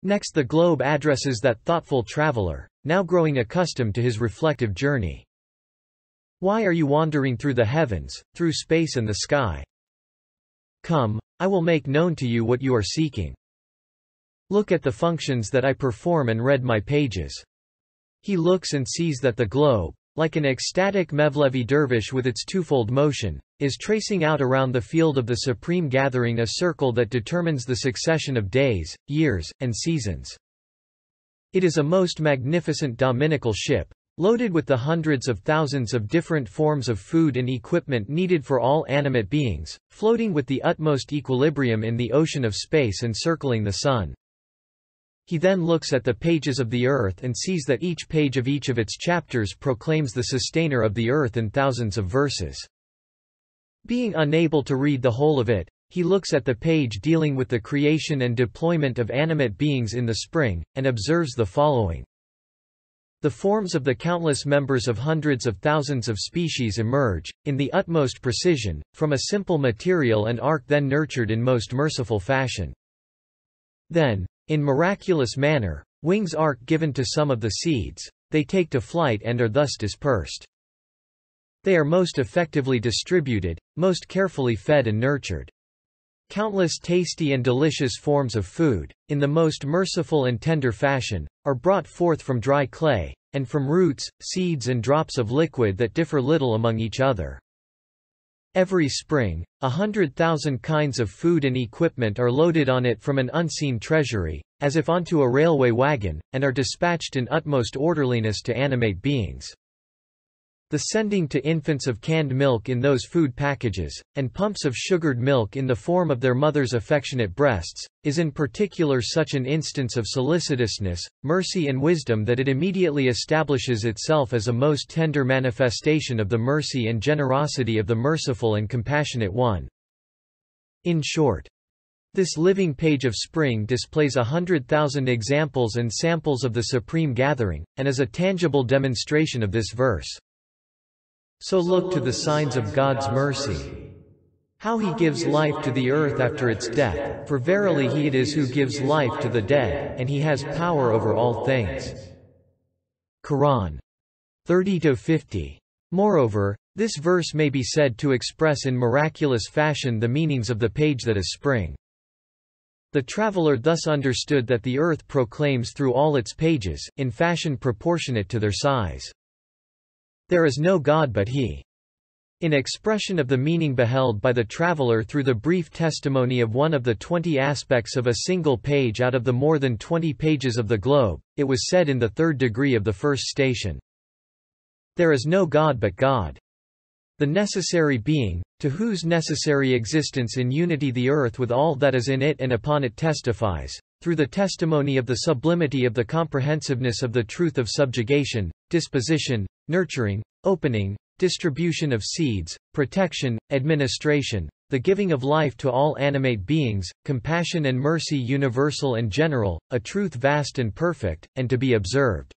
Next the globe addresses that thoughtful traveler, now growing accustomed to his reflective journey. Why are you wandering through the heavens, through space and the sky? Come, I will make known to you what you are seeking. Look at the functions that I perform and read my pages. He looks and sees that the globe, like an ecstatic Mevlevi dervish with its twofold motion, is tracing out around the field of the supreme gathering a circle that determines the succession of days, years, and seasons. It is a most magnificent dominical ship, loaded with the hundreds of thousands of different forms of food and equipment needed for all animate beings, floating with the utmost equilibrium in the ocean of space and circling the sun. He then looks at the pages of the earth and sees that each page of each of its chapters proclaims the sustainer of the earth in thousands of verses. Being unable to read the whole of it, he looks at the page dealing with the creation and deployment of animate beings in the spring, and observes the following. The forms of the countless members of hundreds of thousands of species emerge, in the utmost precision, from a simple material and arc then nurtured in most merciful fashion. Then, in miraculous manner, wings arc given to some of the seeds, they take to flight and are thus dispersed. They are most effectively distributed, most carefully fed and nurtured. Countless tasty and delicious forms of food, in the most merciful and tender fashion, are brought forth from dry clay, and from roots, seeds and drops of liquid that differ little among each other. Every spring, 100,000 kinds of food and equipment are loaded on it from an unseen treasury, as if onto a railway wagon, and are dispatched in utmost orderliness to animate beings. The sending to infants of canned milk in those food packages, and pumps of sugared milk in the form of their mothers' affectionate breasts, is in particular such an instance of solicitousness, mercy and wisdom that it immediately establishes itself as a most tender manifestation of the mercy and generosity of the merciful and compassionate One. In short, this living page of spring displays 100,000 examples and samples of the supreme gathering, and is a tangible demonstration of this verse. So look to the signs of God's mercy. How He gives life to the earth after its death, for verily He it is who gives life to the dead, and He has power over all things. Quran 30-50. Moreover, this verse may be said to express in miraculous fashion the meanings of the page that is spring. The traveler thus understood that the earth proclaims through all its pages, in fashion proportionate to their size. There is no God but He. In expression of the meaning beheld by the traveler through the brief testimony of one of the 20 aspects of a single page out of the more than 20 pages of the globe, it was said in the third degree of the first station. There is no God but God. The necessary being, to whose necessary existence in unity the earth with all that is in it and upon it testifies, through the testimony of the sublimity of the comprehensiveness of the truth of subjugation, disposition, nurturing, opening, distribution of seeds, protection, administration, the giving of life to all animate beings, compassion and mercy universal and general, a truth vast and perfect, and to be observed.